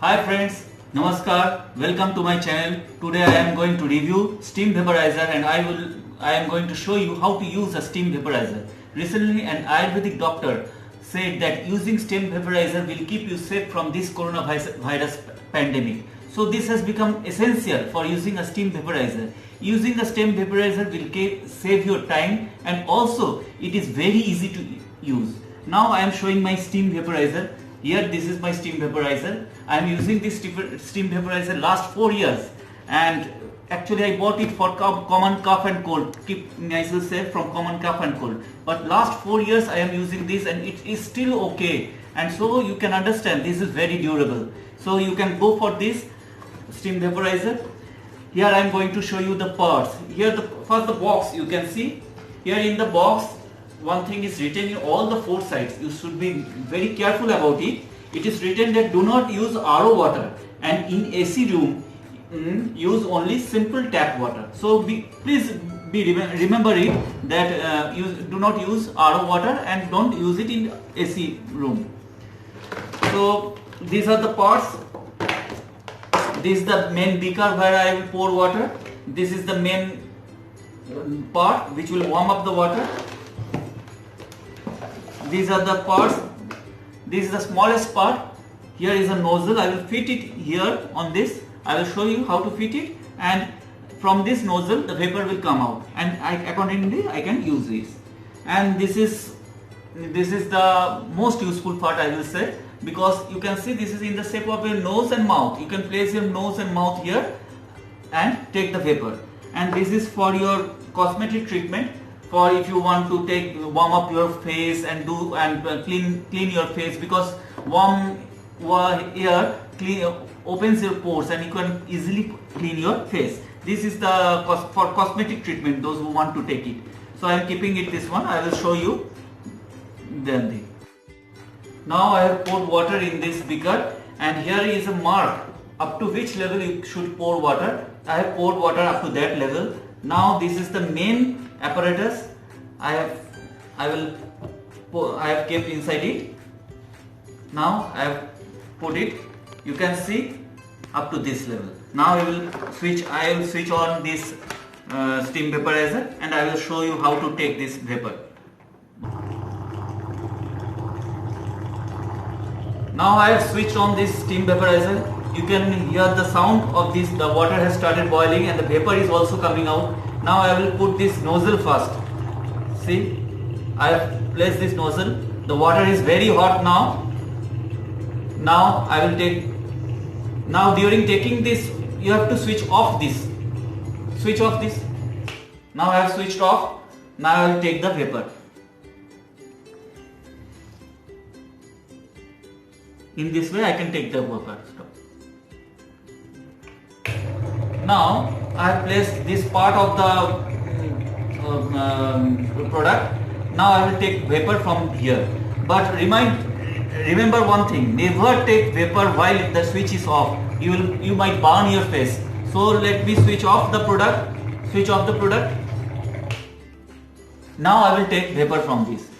Hi friends, Namaskar, welcome to my channel. Today I am going to review steam vaporizer and I am going to show you how to use a steam vaporizer. Recently an Ayurvedic doctor said that using steam vaporizer will keep you safe from this coronavirus pandemic. So this has become essential for using a steam vaporizer. Using a steam vaporizer will save your time and also it is very easy to use. Now I am showing my steam vaporizer. Here this is my steam vaporizer. I am using this steam vaporizer last 4 years and actually I bought it for common cough and cold, keep myself safe from common cough and cold. But last 4 years I am using this and it is still okay, and so you can understand this is very durable. So you can go for this steam vaporizer. Here I am going to show you the parts. Here first the box you can see. Here in the box one thing is written in all the 4 sides. You should be very careful about it. It is written that do not use RO water and in AC room use only simple tap water. So please remember it that you do not use RO water and don't use it in AC room. So these are the parts. This is the main beaker where I will pour water. This is the main part which will warm up the water. These are the parts. This is the smallest part. Here is a nozzle. I will fit it here on this. I will show you how to fit it, and from this nozzle the vapor will come out, and accordingly I can use this. And this is the most useful part, I will say, because you can see this is in the shape of your nose and mouth. You can place your nose and mouth here and take the vapor. And this is for your cosmetic treatment, for if you want to warm up your face and clean your face, because warm air opens your pores and you can easily clean your face. This is for cosmetic treatment, those who want to take it. So I am keeping it this one. I will show you then. Now I have poured water in this beaker, and here is a mark up to which level you should pour water. I have poured water up to that level. Now this is the main apparatus I have kept inside it. Now I have put it. You can see up to this level. Now I will switch on this steam vaporizer and I will show you how to take this vapor. Now I have switched on this steam vaporizer. You can hear the sound of this. The water has started boiling and the vapor is also coming out. Now I will put this nozzle first. See, I have placed this nozzle. The water is very hot now. Now I will take. Now during taking this, you have to switch off this. Switch off this. Now I have switched off. Now I will take the vapor. In this way I can take the vapor. Stop. Now I have placed this part of the product. Now I will take vapor from here. But remember one thing: never take vapor while the switch is off. You might burn your face. So let me switch off the product. Switch off the product. Now I will take vapor from this.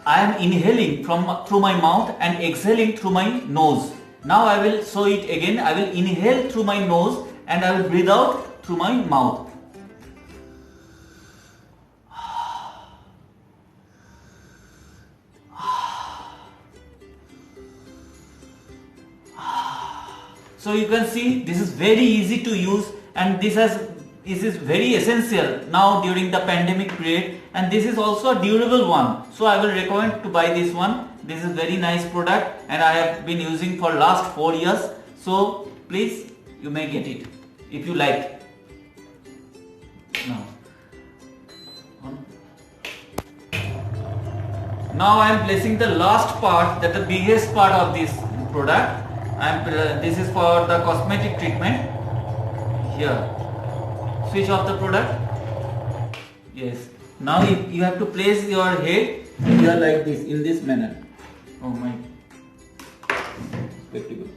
I am inhaling through my mouth and exhaling through my nose. Now I will show it again. I will inhale through my nose and I will breathe out through my mouth. So you can see this is very easy to use, and this is very essential now during the pandemic period, and this is also a durable one. So I will recommend to buy this one. This is very nice product and I have been using for last 4 years. So please, you may get it if you like. Now I am placing the last part, that the biggest part of this product. This is for the cosmetic treatment. Here, switch off the product. Yes. Now you have to place your head here like this, in this manner. Oh my spectacle.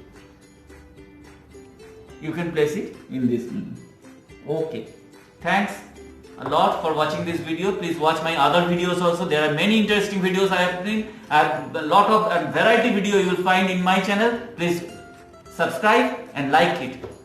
You can place it in this manner. Okay. Thanks a lot for watching this video. Please watch my other videos also. There are many interesting videos I have been. I have a lot of variety video you will find in my channel. Please subscribe and like it.